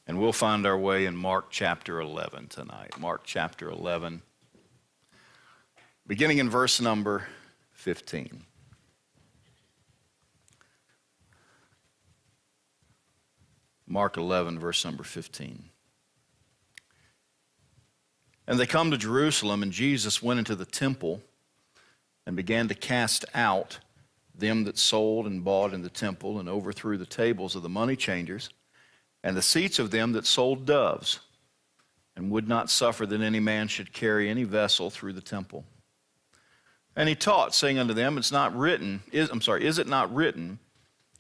And we'll find our way in Mark chapter 11 tonight. Mark chapter 11, beginning in verse number 15. Mark 11, verse number 15. And they come to Jerusalem, and Jesus went into the temple and began to cast out them that sold and bought in the temple, and overthrew the tables of the money changers and the seats of them that sold doves, and would not suffer that any man should carry any vessel through the temple. And he taught, saying unto them, is it not written,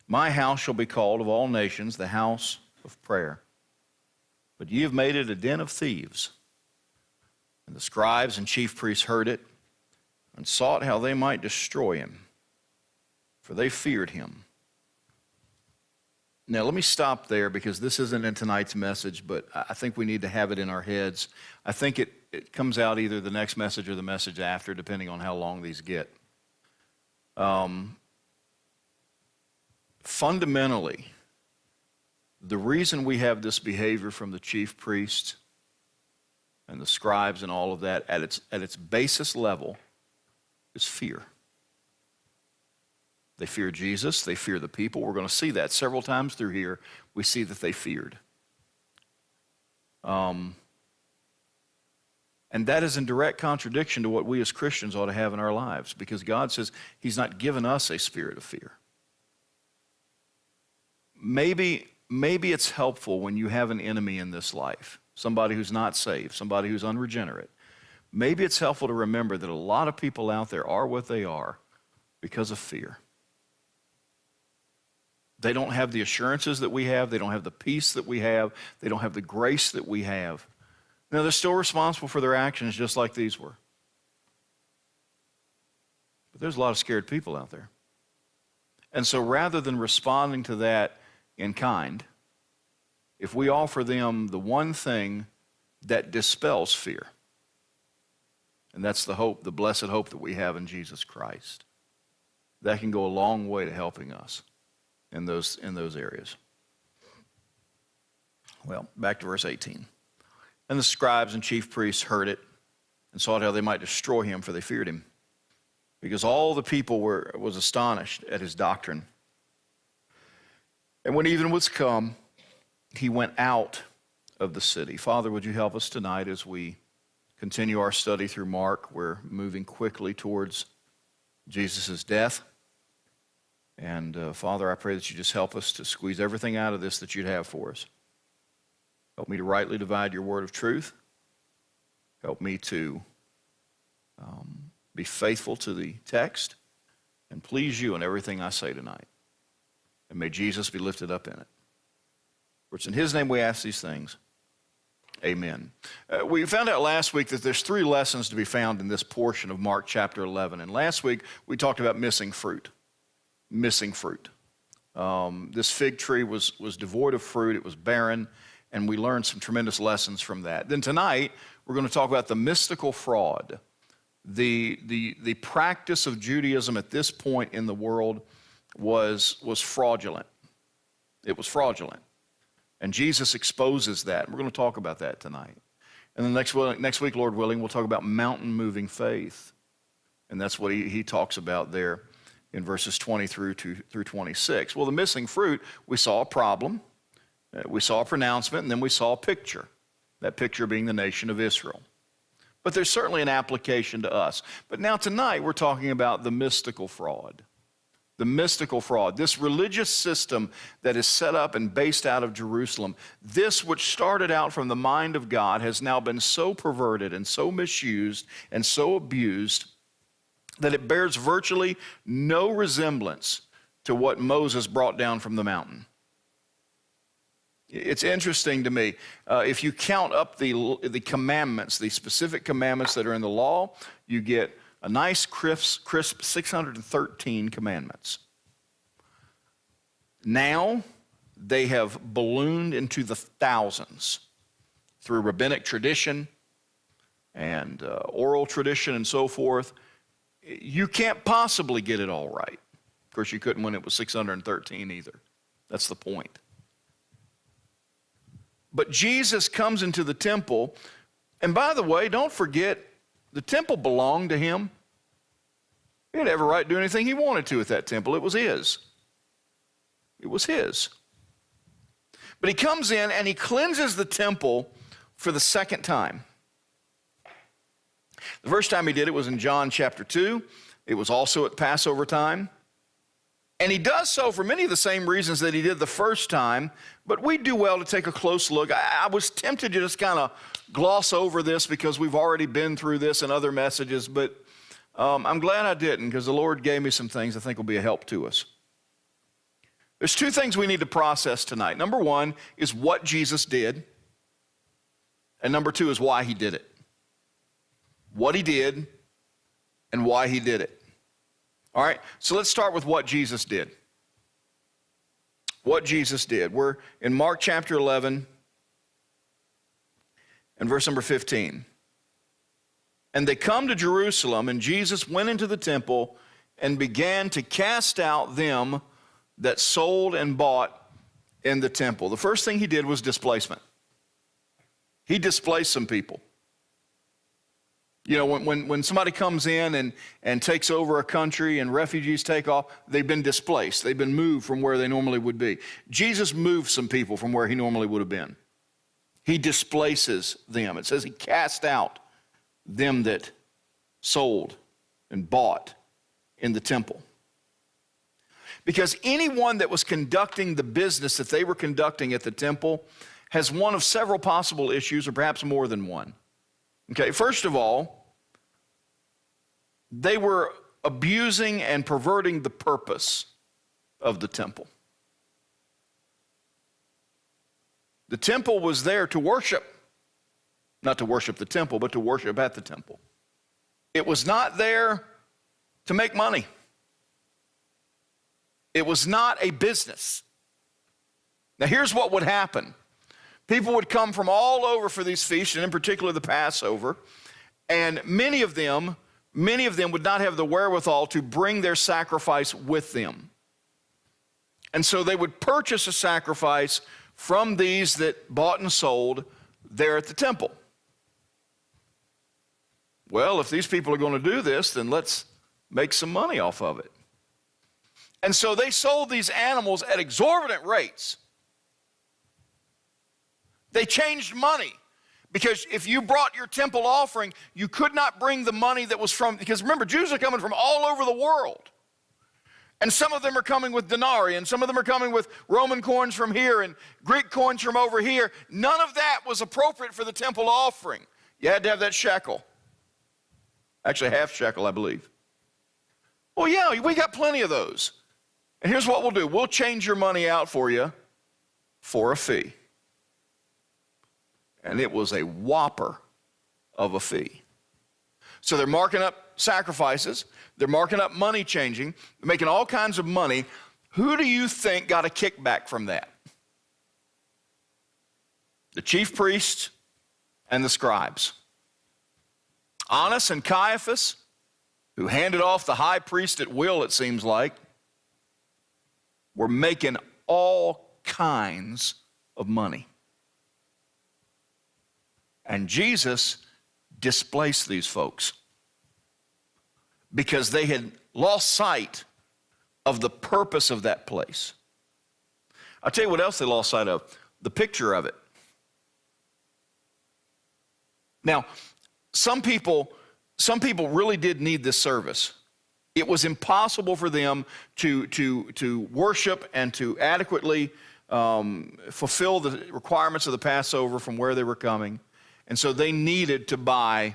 my house shall be called of all nations the house of prayer? But ye have made it a den of thieves. And the scribes and chief priests heard it, and sought how they might destroy him, for they feared him. Now, let me stop there because this isn't in tonight's message, but I think we need to have it in our heads. I think it comes out either the next message or the message after, depending on how long these get. Fundamentally, the reason we have this behavior from the chief priests and the scribes and all of that at its basis level is fear. They fear Jesus. They fear the people. We're going to see that several times through here. We see that they feared. And that is in direct contradiction to what we as Christians ought to have in our lives, because God says he's not given us a spirit of fear. Maybe it's helpful when you have an enemy in this life, somebody who's not saved, somebody who's unregenerate. Maybe it's helpful to remember that a lot of people out there are what they are because of fear. They don't have the assurances that we have. They don't have the peace that we have. They don't have the grace that we have. Now, they're still responsible for their actions just like these were. But there's a lot of scared people out there. And so rather than responding to that in kind, if we offer them the one thing that dispels fear, and that's the hope, the blessed hope that we have in Jesus Christ, that can go a long way to helping us in those areas. Well, back to verse 18. And the scribes and chief priests heard it and sought how they might destroy him, for they feared him, because all the people was astonished at his doctrine. And when even was come, he went out of the city. Father, would you help us tonight as we continue our study through Mark? We're moving quickly towards Jesus' death. And Father, I pray that you just help us to squeeze everything out of this that you'd have for us. Help me to rightly divide your word of truth. Help me to be faithful to the text and please you in everything I say tonight. And may Jesus be lifted up in it. For it's in his name we ask these things. Amen. We found out last week that there's 3 lessons to be found in this portion of Mark chapter 11. And last week we talked about missing fruit. Missing fruit. This fig tree was devoid of fruit. It was barren. And we learned some tremendous lessons from that. Then tonight, we're going to talk about the mystical fraud. The practice of Judaism at this point in the world was fraudulent. It was fraudulent. And Jesus exposes that. We're going to talk about that tonight. And then next week, Lord willing, we'll talk about mountain-moving faith. And that's what he talks about there in verses 20 through 26. Well, the missing fruit, we saw a problem. We saw a pronouncement, and then we saw a picture, that picture being the nation of Israel. But there's certainly an application to us. But now tonight we're talking about the mystical fraud. The mystical fraud, this religious system that is set up and based out of Jerusalem, this which started out from the mind of God has now been so perverted and so misused and so abused that it bears virtually no resemblance to what Moses brought down from the mountain. It's interesting to me, if you count up the commandments, the specific commandments that are in the law, you get a nice crisp 613 commandments. Now, they have ballooned into the thousands through rabbinic tradition and oral tradition and so forth. You can't possibly get it all right. Of course, you couldn't when it was 613 either. That's the point. But Jesus comes into the temple, and by the way, don't forget, the temple belonged to him. He had every right to do anything he wanted to at that temple. It was his. It was his. But he comes in and he cleanses the temple for the second time. The first time he did it was in John chapter 2. It was also at Passover time. And he does so for many of the same reasons that he did the first time, but we do well to take a close look. I was tempted to just kind of gloss over this because we've already been through this in other messages, but I'm glad I didn't, because the Lord gave me some things I think will be a help to us. There's two things we need to process tonight. Number one is what Jesus did, and number two is why he did it. What he did and why he did it. All right, so let's start with what Jesus did. What Jesus did. We're in Mark chapter 11 and verse number 15. And they come to Jerusalem, and Jesus went into the temple and began to cast out them that sold and bought in the temple. The first thing he did was displacement. He displaced some people. You know, when somebody comes in and takes over a country and refugees take off, they've been displaced. They've been moved from where they normally would be. Jesus moved some people from where he normally would have been. He displaces them. It says he cast out them that sold and bought in the temple. Because anyone that was conducting the business that they were conducting at the temple has one of several possible issues, or perhaps more than one. Okay, first of all, they were abusing and perverting the purpose of the temple. The temple was there to worship. Not to worship the temple, but to worship at the temple. It was not there to make money. It was not a business. Now here's what would happen. People would come from all over for these feasts, and in particular the Passover, and many of them would not have the wherewithal to bring their sacrifice with them. And so they would purchase a sacrifice from these that bought and sold there at the temple. Well, if these people are going to do this, then let's make some money off of it. And so they sold these animals at exorbitant rates. They changed money, because if you brought your temple offering, you could not bring the money that was from, because remember, Jews are coming from all over the world. And some of them are coming with denarii, and some of them are coming with Roman coins from here and Greek coins from over here. None of that was appropriate for the temple offering. You had to have that shekel. Actually, half shekel, I believe. Well, yeah, we got plenty of those. And here's what we'll do. We'll change your money out for you for a fee. And it was a whopper of a fee. So they're marking up sacrifices. They're marking up money changing. They're making all kinds of money. Who do you think got a kickback from that? The chief priests and the scribes. Annas and Caiaphas, who handed off the high priest at will, it seems like, were making all kinds of money. And Jesus displaced these folks because they had lost sight of the purpose of that place. I'll tell you what else they lost sight of: the picture of it. Now, some people really did need this service. It was impossible for them to worship and to adequately fulfill the requirements of the Passover from where they were coming. And so they needed to buy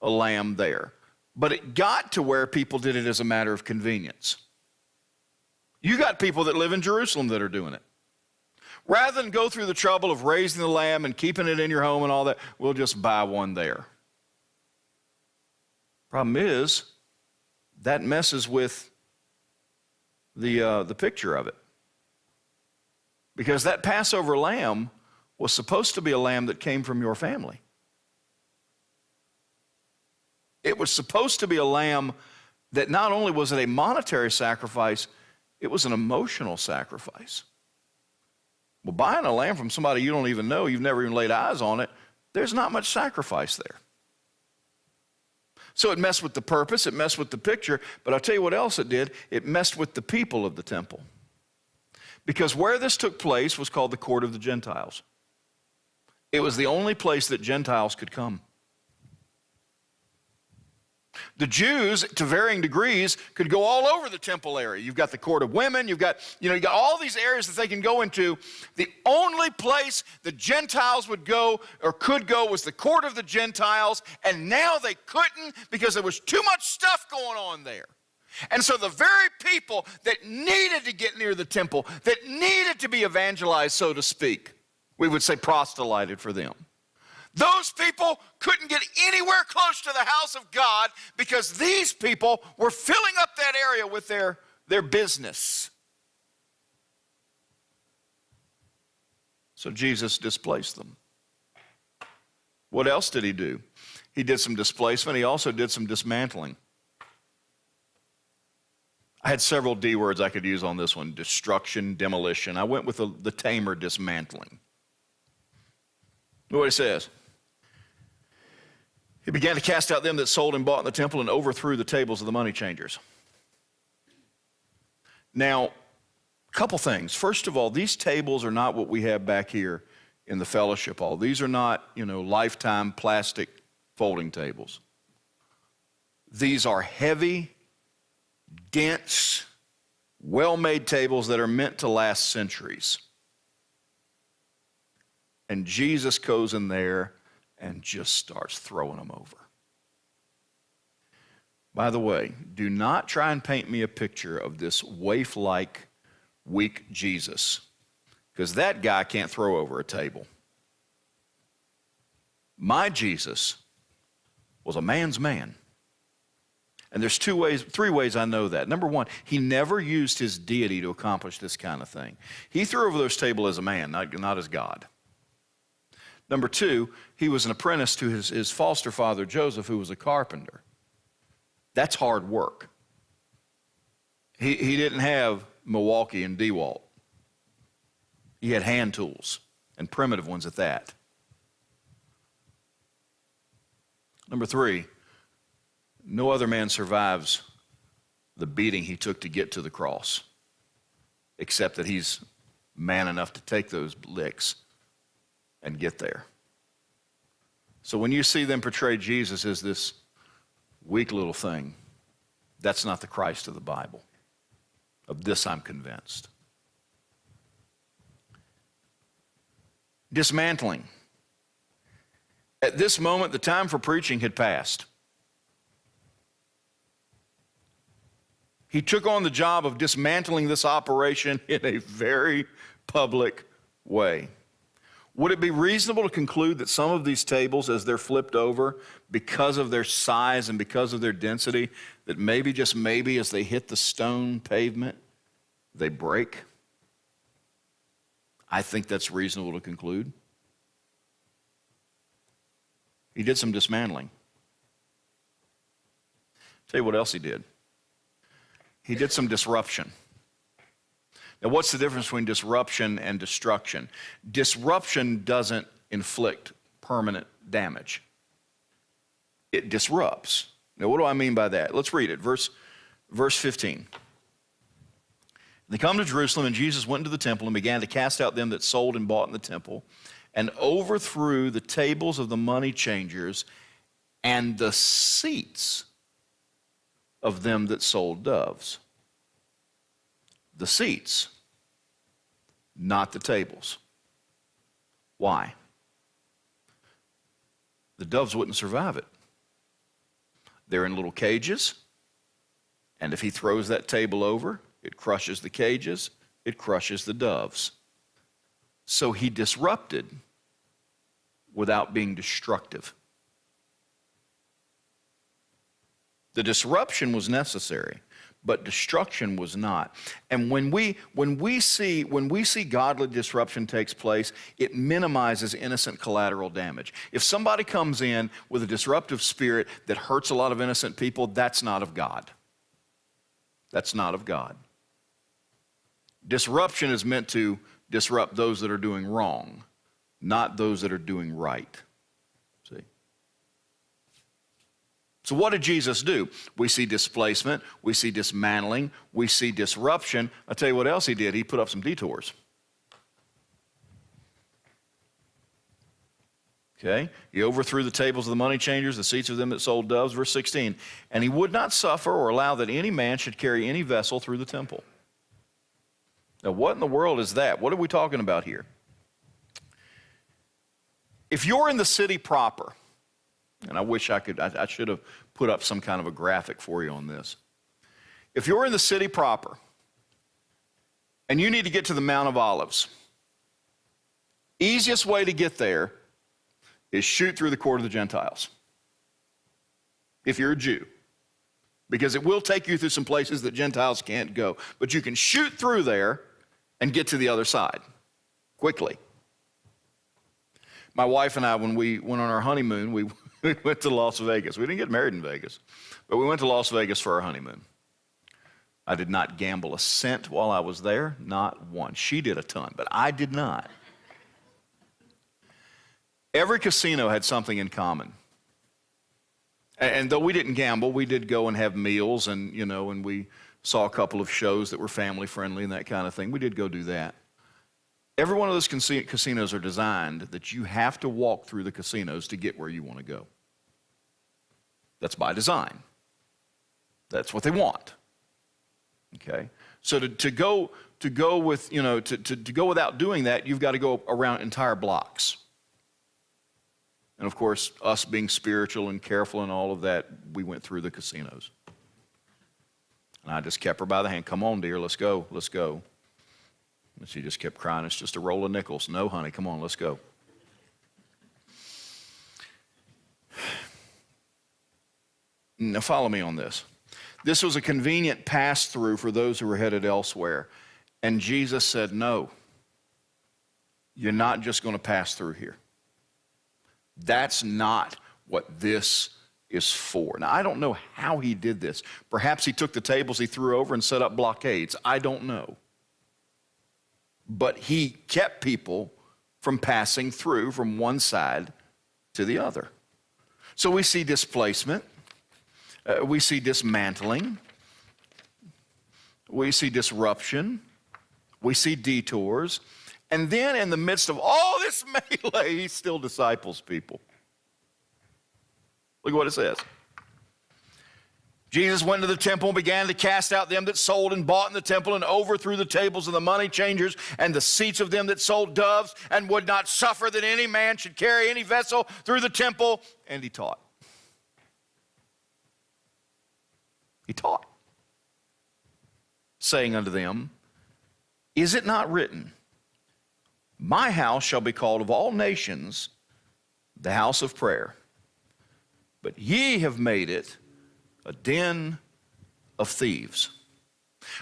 a lamb there. But it got to where people did it as a matter of convenience. You got people that live in Jerusalem that are doing it. Rather than go through the trouble of raising the lamb and keeping it in your home and all that, we'll just buy one there. Problem is, that messes with the picture of it. Because that Passover lamb was supposed to be a lamb that came from your family. It was supposed to be a lamb that not only was it a monetary sacrifice, it was an emotional sacrifice. Well, buying a lamb from somebody you don't even know, you've never even laid eyes on it, there's not much sacrifice there. So it messed with the purpose, it messed with the picture, but I'll tell you what else it did. It messed with the people of the temple. Because where this took place was called the court of the Gentiles. It was the only place that Gentiles could come. The Jews, to varying degrees, could go all over the temple area. You've got the court of women, you got all these areas that they can go into. The only place the Gentiles would go or could go was the court of the Gentiles, and now they couldn't because there was too much stuff going on there. And so the very people that needed to get near the temple, that needed to be evangelized, so to speak, we would say proselyted for them. Those people couldn't get anywhere close to the house of God because these people were filling up that area with their business. So Jesus displaced them. What else did he do? He did some displacement. He also did some dismantling. I had several D words I could use on this one: destruction, demolition. I went with the tamer, dismantling. Look what it says. He began to cast out them that sold and bought in the temple and overthrew the tables of the money changers. Now, a couple things. First of all, these tables are not what we have back here in the fellowship hall. These are not, lifetime plastic folding tables. These are heavy, dense, well-made tables that are meant to last centuries. And Jesus goes in there and just starts throwing them over. By the way, do not try and paint me a picture of this waif-like, weak Jesus, because that guy can't throw over a table. My Jesus was a man's man. And there's three ways I know that. Number one, he never used his deity to accomplish this kind of thing. He threw over those tables as a man, not as God. Number two, he was an apprentice to his foster father, Joseph, who was a carpenter. That's hard work. He didn't have Milwaukee and DeWalt. He had hand tools, and primitive ones at that. Number three, no other man survives the beating he took to get to the cross, except that he's man enough to take those licks and get there. So when you see them portray Jesus as this weak little thing, that's not the Christ of the Bible. Of this I'm convinced. Dismantling. At this moment, the time for preaching had passed. He took on the job of dismantling this operation in a very public way. Would it be reasonable to conclude that some of these tables, as they're flipped over, because of their size and because of their density, that maybe, just maybe, as they hit the stone pavement, they break? I think that's reasonable to conclude. He did some dismantling. Tell you what else he did. He did some disruption. Now, what's the difference between disruption and destruction? Disruption doesn't inflict permanent damage. It disrupts. Now, what do I mean by that? Let's read it. Verse 15. They come to Jerusalem, and Jesus went into the temple and began to cast out them that sold and bought in the temple, and overthrew the tables of the money changers and the seats of them that sold doves. The seats, not the tables. Why? The doves wouldn't survive it. They're in little cages, and if he throws that table over, it crushes the cages, it crushes the doves. So he disrupted without being destructive. The disruption was necessary, but destruction was not. And when we see godly disruption takes place, it minimizes innocent collateral damage. If somebody comes in with a disruptive spirit that hurts a lot of innocent people, that's not of God. That's not of God. Disruption is meant to disrupt those that are doing wrong, not those that are doing right. See? So what did Jesus do? We see displacement, we see dismantling, we see disruption. I'll tell you what else he did. He put up some detours. Okay? He overthrew the tables of the money changers, the seats of them that sold doves. Verse 16. And he would not suffer or allow that any man should carry any vessel through the temple. Now, what in the world is that? What are we talking about here? If you're in the city proper, and I wish I should have put up some kind of a graphic for you on this. If you're in the city proper, and you need to get to the Mount of Olives, easiest way to get there is shoot through the court of the Gentiles. If you're a Jew. Because it will take you through some places that Gentiles can't go. But you can shoot through there and get to the other side quickly. My wife and I, when we went on our honeymoon, we went to Las Vegas. We didn't get married in Vegas, but we went to Las Vegas for our honeymoon. I did not gamble a cent while I was there, not one. She did a ton, but I did not. Every casino had something in common. And though we didn't gamble, we did go and have meals and, and we saw a couple of shows that were family friendly and that kind of thing. We did go do that. Every one of those casinos are designed that you have to walk through the casinos to get where you want to go. That's by design. That's what they want. Okay? So to go with, to go without doing that, you've got to go around entire blocks. And of course, us being spiritual and careful and all of that, we went through the casinos. And I just kept her by the hand. Come on, dear, let's go, let's go. And she just kept crying, it's just a roll of nickels. No, honey, come on, let's go. Now follow me on this. This was a convenient pass-through for those who were headed elsewhere. And Jesus said, no, you're not just going to pass through here. That's not what this is for. Now, I don't know how he did this. Perhaps he took the tables he threw over and set up blockades. I don't know. But he kept people from passing through from one side to the other. So we see displacement. We see dismantling. We see disruption. We see detours. And then in the midst of all this melee, he still disciples people. Look at what it says. Jesus went to the temple and began to cast out them that sold and bought in the temple and overthrew the tables of the money changers and the seats of them that sold doves and would not suffer that any man should carry any vessel through the temple. And he taught. He taught, saying unto them, is it not written, my house shall be called of all nations the house of prayer, but ye have made it a den of thieves.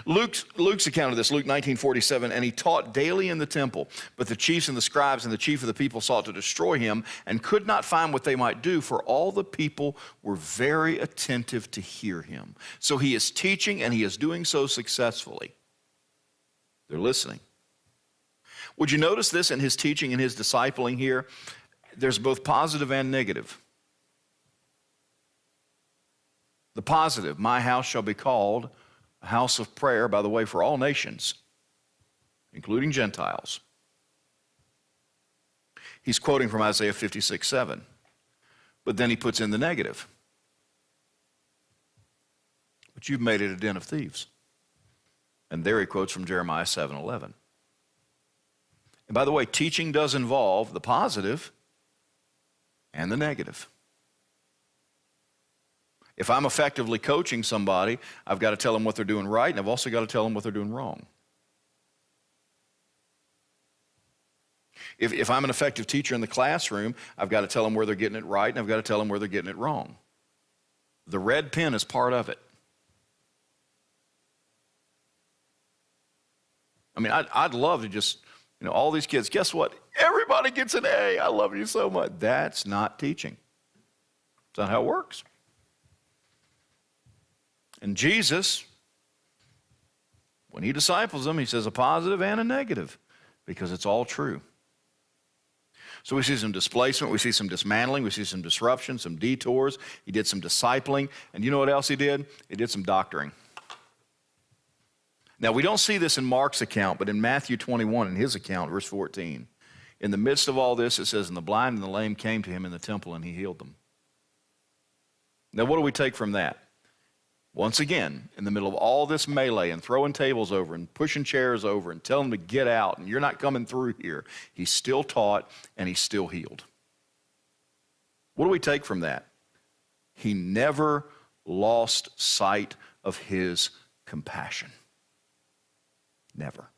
Luke's account of this, Luke 19:47, and he taught daily in the temple, but the chiefs and the scribes and the chief of the people sought to destroy him and could not find what they might do, for all the people were very attentive to hear him. So he is teaching and he is doing so successfully. They're listening. Would you notice this in his teaching and his discipling here? There's both positive and negative. The positive, my house shall be called a house of prayer, by the way, for all nations, including Gentiles. He's quoting from Isaiah 56:7, but then he puts in the negative. But you've made it a den of thieves. And there he quotes from Jeremiah 7:11. And by the way, teaching does involve the positive and the negative. If I'm effectively coaching somebody, I've got to tell them what they're doing right, and I've also got to tell them what they're doing wrong. If I'm an effective teacher in the classroom, I've got to tell them where they're getting it right, and I've got to tell them where they're getting it wrong. The red pen is part of it. I mean, I'd love to just, all these kids, guess what? Everybody gets an A. I love you so much. That's not teaching. That's not how it works. And Jesus, when he disciples them, he says a positive and a negative. because it's all true. So we see some displacement, we see some dismantling, we see some disruption, some detours. He did some discipling, and you know what else he did? He did some doctoring. Now, we don't see this in Mark's account, but in Matthew 21, in his account, verse 14, in the midst of all this, it says, and the blind and the lame came to him in the temple, and he healed them. Now, what do we take from that? Once again, in the middle of all this melee and throwing tables over and pushing chairs over and telling them to get out and you're not coming through here, he still taught and he still healed. What do we take from that? He never lost sight of his compassion. Never.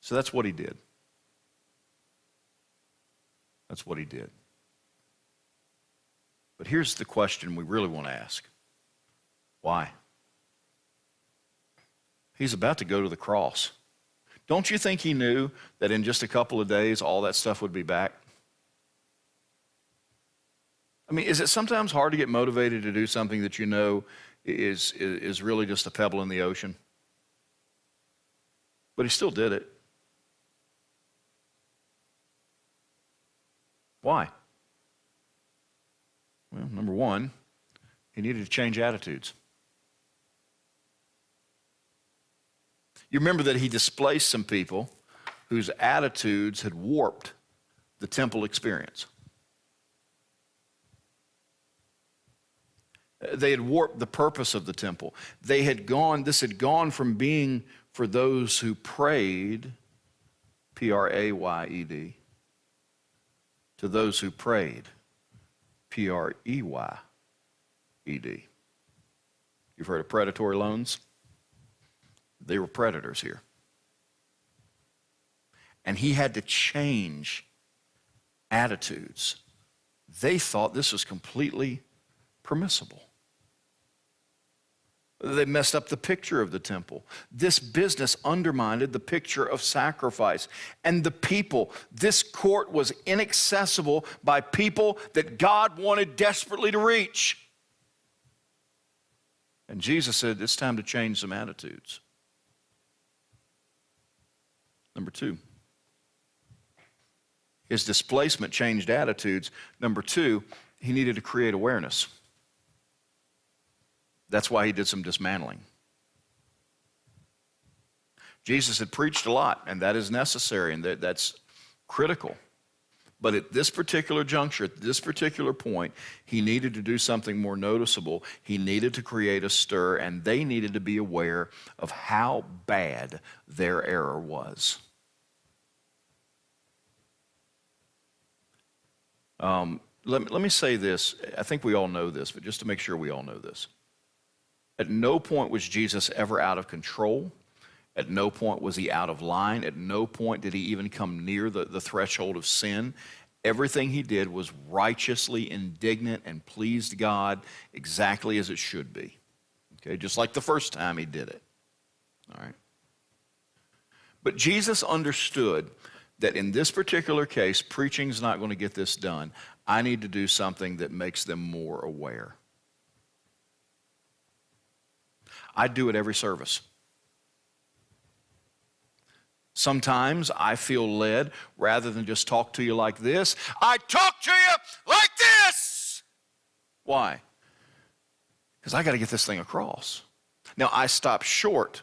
So that's what he did. That's what he did. But here's the question we really want to ask. Why? He's about to go to the cross. Don't you think he knew that in just a couple of days all that stuff would be back? I mean, is it sometimes hard to get motivated to do something that you know is really just a pebble in the ocean? But he still did it. Why? Well, number one, he needed to change attitudes. You remember that he displaced some people whose attitudes had warped the temple experience. They had warped the purpose of the temple. This had gone from being for those who prayed, P-R-A-Y-E-D, to those who prayed, P-R-E-Y-E-D. You've heard of predatory loans? They were predators here. And he had to change attitudes. They thought this was completely permissible. They messed up the picture of the temple. This business undermined the picture of sacrifice. And the people, this court was inaccessible by people that God wanted desperately to reach. And Jesus said, it's time to change some attitudes. Number two, his displacement changed attitudes. Number two, he needed to create awareness. That's why he did some dismantling. Jesus had preached a lot, and that is necessary, and that's critical. But at this particular juncture, at this particular point, he needed to do something more noticeable. He needed to create a stir, and they needed to be aware of how bad their error was. Let me say this. I think we all know this, but just to make sure we all know this. At no point was Jesus ever out of control. At no point was he out of line. At no point did he even come near the threshold of sin. Everything he did was righteously indignant and pleased God exactly as it should be. Okay, just like the first time he did it. All right. But Jesus understood that in this particular case, preaching is not going to get this done. I need to do something that makes them more aware. I do it every service. Sometimes I feel led, rather than just talk to you like this, I talk to you like this. Why? Because I got to get this thing across. Now, I stop short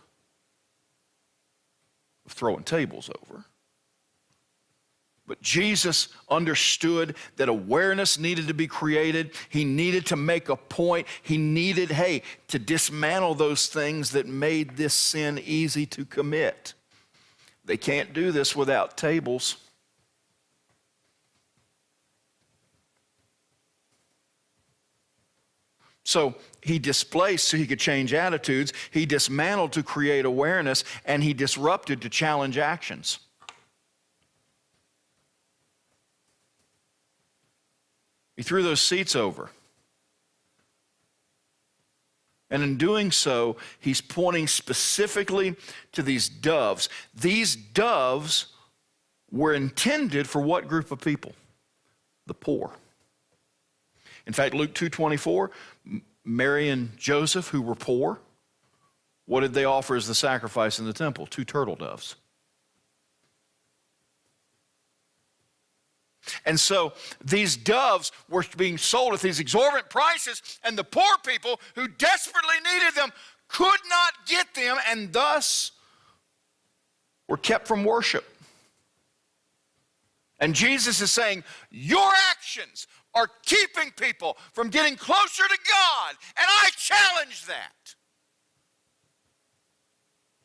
of throwing tables over. But Jesus understood that awareness needed to be created. He needed to make a point. He needed, to dismantle those things that made this sin easy to commit. They can't do this without tables. So he displaced so he could change attitudes. He dismantled to create awareness, and he disrupted to challenge actions. He threw those seats over. And in doing so, he's pointing specifically to these doves. These doves were intended for what group of people? The poor. In fact, Luke 2:24, Mary and Joseph, who were poor, what did they offer as the sacrifice in the temple? 2 turtle doves. And so these doves were being sold at these exorbitant prices, and the poor people who desperately needed them could not get them, and thus were kept from worship. And Jesus is saying, your actions are keeping people from getting closer to God, and I challenge that.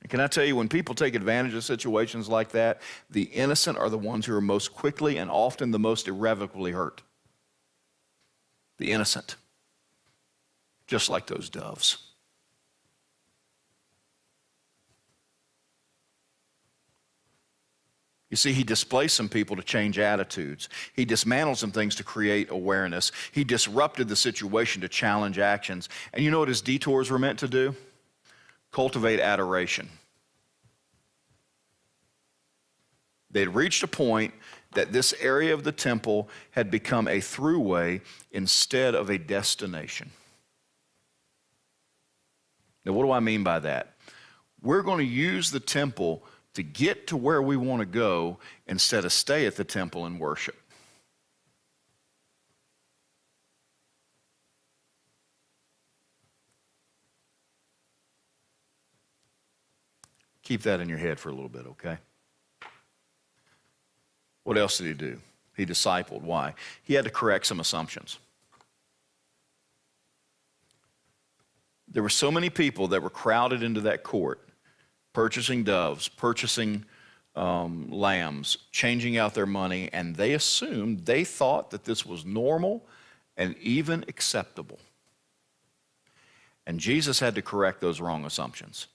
And can I tell you, when people take advantage of situations like that, the innocent are the ones who are most quickly and often the most irrevocably hurt. The innocent. Just like those doves. You see, he displaced some people to change attitudes. He dismantled some things to create awareness. He disrupted the situation to challenge actions. And you know what his detours were meant to do? Cultivate adoration. They had reached a point that this area of the temple had become a throughway instead of a destination. Now, what do I mean by that? We're going to use the temple to get to where we want to go instead of stay at the temple and worship. Keep that in your head for a little bit, okay? What else did he do? He discipled. Why? He had to correct some assumptions. There were so many people that were crowded into that court, purchasing doves, purchasing lambs, changing out their money, and they thought that this was normal and even acceptable. And Jesus had to correct those wrong assumptions.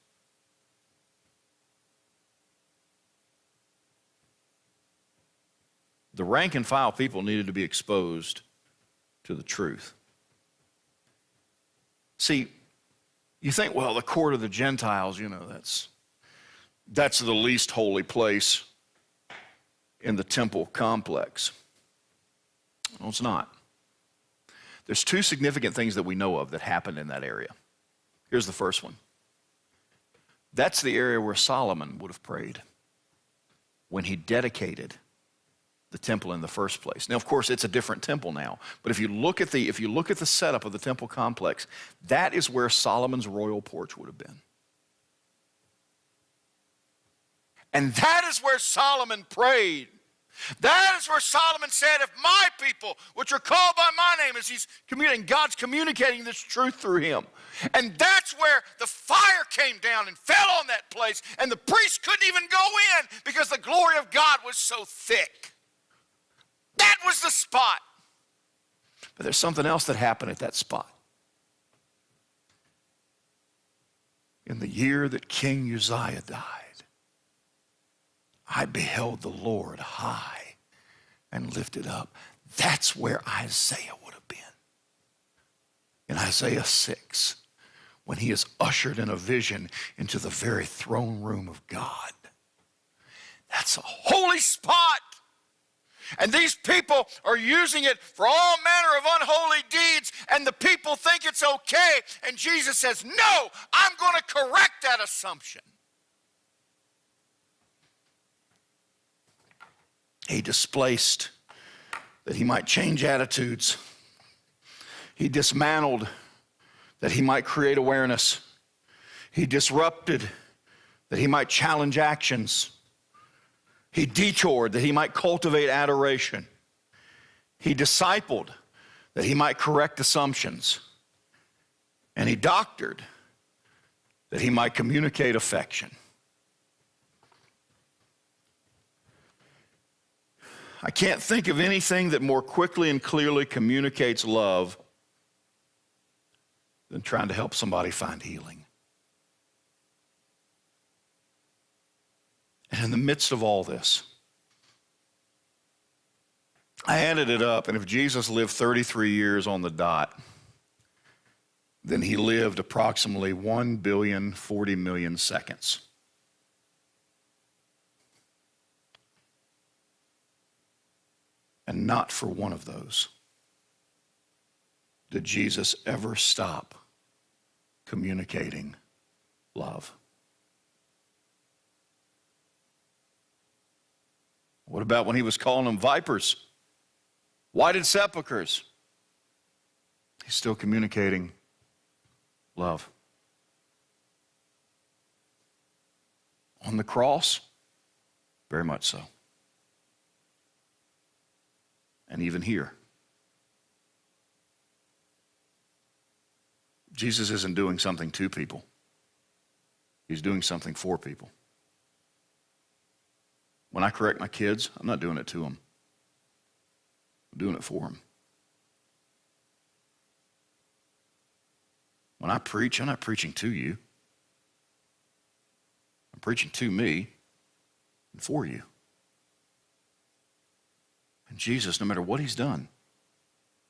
The rank and file people needed to be exposed to the truth. See, you think, well, the court of the Gentiles, that's the least holy place in the temple complex. No, it's not. There's two significant things that we know of that happened in that area. Here's the first one. That's the area where Solomon would have prayed when he dedicated the temple in the first place. Now, of course, it's a different temple now. But if you look at the setup of the temple complex, that is where Solomon's royal porch would have been. And that is where Solomon prayed. That is where Solomon said, if my people, which are called by my name, as he's communicating, God's communicating this truth through him. And that's where the fire came down and fell on that place, and the priests couldn't even go in because the glory of God was so thick. That was the spot. But there's something else that happened at that spot. In the year that King Uzziah died, I beheld the Lord high and lifted up. That's where Isaiah would have been. In Isaiah 6, when he is ushered in a vision into the very throne room of God. That's a holy spot. And these people are using it for all manner of unholy deeds, and the people think it's okay. And Jesus says, no, I'm going to correct that assumption. He displaced that he might change attitudes. He dismantled that he might create awareness. He disrupted that he might challenge actions. He detoured that he might cultivate adoration. He discipled that he might correct assumptions. And he doctored that he might communicate affection. I can't think of anything that more quickly and clearly communicates love than trying to help somebody find healing. And in the midst of all this, I added it up, and if Jesus lived 33 years on the dot, then he lived approximately 1,040,000,000 seconds. And not for one of those did Jesus ever stop communicating love. What about when he was calling them vipers? Whited sepulchres. He's still communicating love. On the cross, very much so. And even here. Jesus isn't doing something to people. He's doing something for people. When I correct my kids, I'm not doing it to them. I'm doing it for them. When I preach, I'm not preaching to you. I'm preaching to me and for you. And Jesus, no matter what he's done,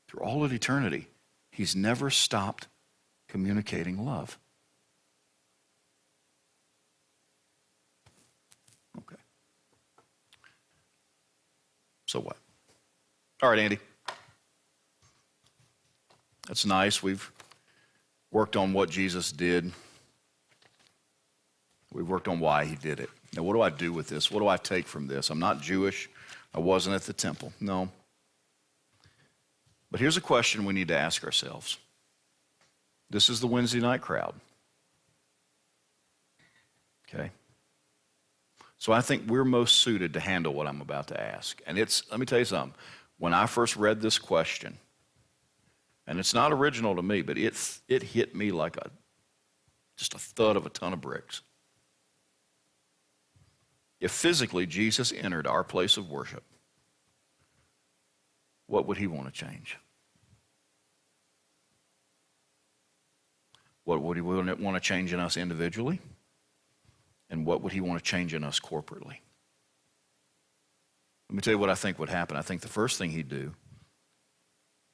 through all of eternity, he's never stopped communicating love. Okay. So what? All right, Andy. That's nice. We've worked on what Jesus did. We've worked on why he did it. Now, what do I do with this? What do I take from this? I'm not Jewish. I wasn't at the temple. No. But here's a question we need to ask ourselves. This is the Wednesday night crowd. Okay? So I think we're most suited to handle what I'm about to ask. And let me tell you something. When I first read this question, and it's not original to me, but it hit me like just a thud of a ton of bricks. If physically Jesus entered our place of worship, what would he want to change? What would he want to change in us individually? And what would he want to change in us corporately? Let me tell you what I think would happen. I think the first thing he'd do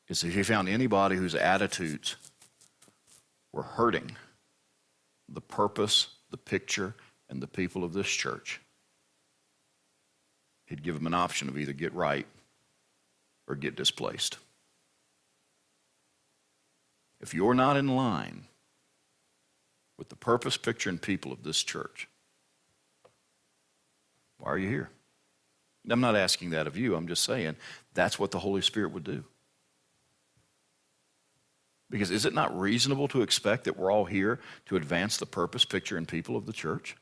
is if he found anybody whose attitudes were hurting the purpose, the picture, and the people of this church, he'd give them an option of either get right or get displaced. If you're not in line with the purpose, picture, and people of this church, why are you here? I'm not asking that of you. I'm just saying that's what the Holy Spirit would do. Because is it not reasonable to expect that we're all here to advance the purpose, picture, and people of the church?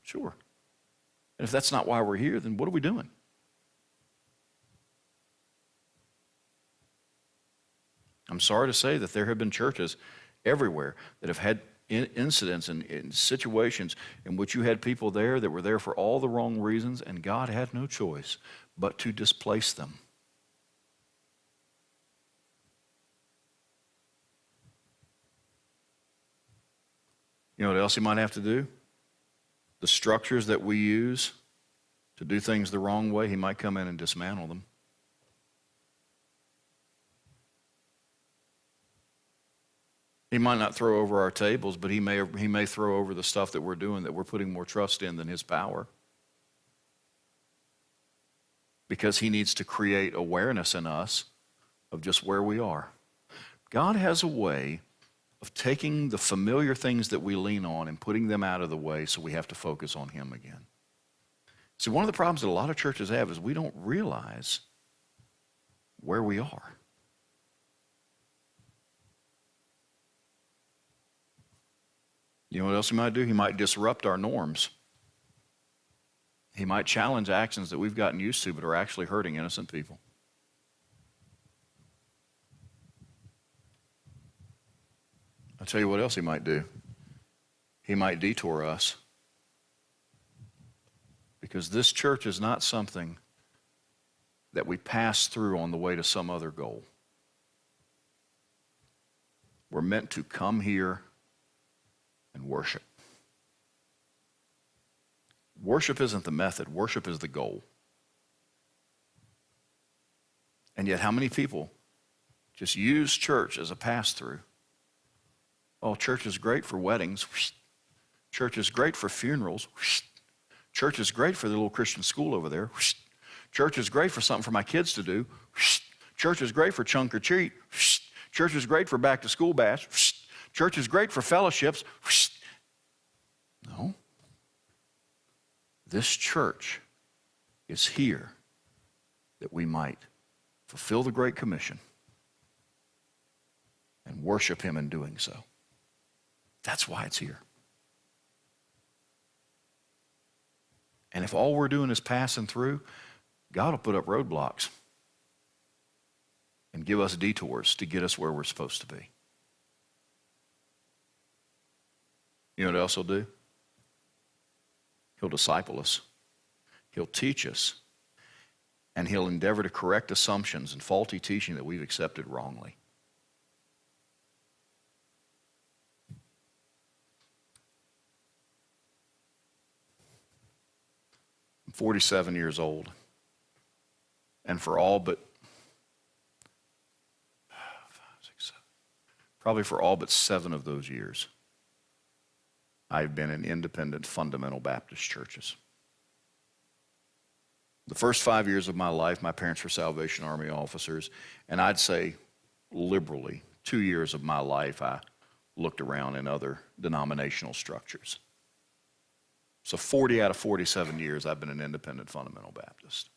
Sure. And if that's not why we're here, then what are we doing? I'm sorry to say that there have been churches everywhere that have had incidents and situations in which you had people there that were there for all the wrong reasons, and God had no choice but to displace them. You know what else he might have to do? The structures that we use to do things the wrong way, he might come in and dismantle them. He might not throw over our tables, but he may throw over the stuff that we're doing that we're putting more trust in than his power. Because he needs to create awareness in us of just where we are. God has a way of taking the familiar things that we lean on and putting them out of the way so we have to focus on him again. See, one of the problems that a lot of churches have is we don't realize where we are. You know what else he might do? He might disrupt our norms. He might challenge actions that we've gotten used to but are actually hurting innocent people. I'll tell you what else he might do. He might detour us. Because this church is not something that we pass through on the way to some other goal. We're meant to come here and worship. Worship isn't the method. Worship is the goal. And yet how many people just use church as a pass-through? Oh, church is great for weddings. Church is great for funerals. Church is great for the little Christian school over there. Church is great for something for my kids to do. Church is great for chunk or treat. Church is great for back to school bash. Church is great for fellowships. No. This church is here that we might fulfill the Great Commission, and worship him in doing so. That's why it's here. And if all we're doing is passing through, God will put up roadblocks and give us detours to get us where we're supposed to be. You know what else he'll do? He'll disciple us. He'll teach us. And he'll endeavor to correct assumptions and faulty teaching that we've accepted wrongly. I'm 47 years old. And for all but probably for all but 7 of those years, I've been in independent fundamental Baptist churches. The first 5 years of my life, my parents were Salvation Army officers, and I'd say liberally, 2 years of my life, I looked around in other denominational structures. So 40 out of 47 years, I've been an independent fundamental Baptist.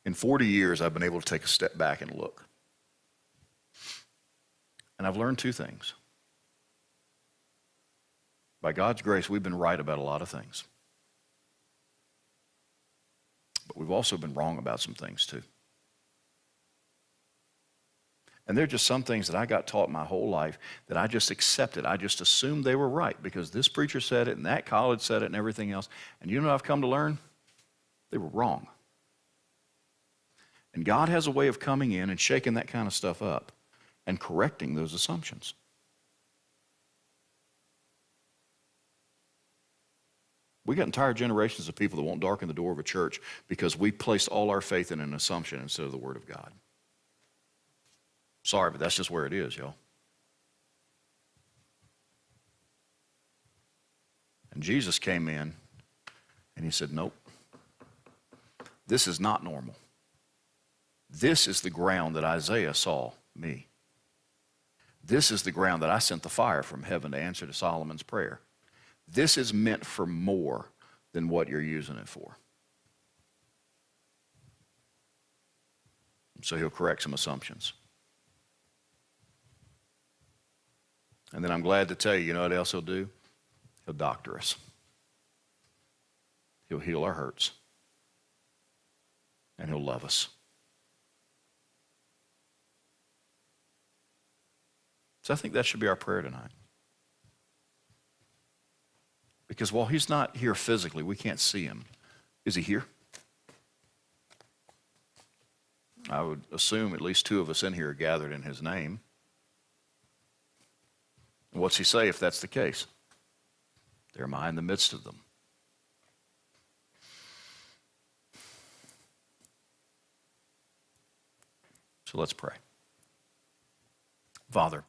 In 40 years, I've been able to take a step back and look. And I've learned 2 things. By God's grace, we've been right about a lot of things. But we've also been wrong about some things too. And there are just some things that I got taught my whole life that I just accepted. I just assumed they were right because this preacher said it and that college said it and everything else. And you know what I've come to learn? They were wrong. And God has a way of coming in and shaking that kind of stuff up and correcting those assumptions. We got entire generations of people that won't darken the door of a church because we placed all our faith in an assumption instead of the Word of God. Sorry, but that's just where it is, y'all. And Jesus came in and he said, nope, this is not normal. This is the ground that Isaiah saw me. This is the ground that I sent the fire from heaven to answer to Solomon's prayer. This is meant for more than what you're using it for. So he'll correct some assumptions. And then I'm glad to tell you, you know what else he'll do? He'll doctor us. He'll heal our hurts. And he'll love us. So I think that should be our prayer tonight. Because while he's not here physically, we can't see him. Is he here? I would assume at least 2 of us in here are gathered in his name. And what's he say if that's the case? There am I in the midst of them. So let's pray. Father,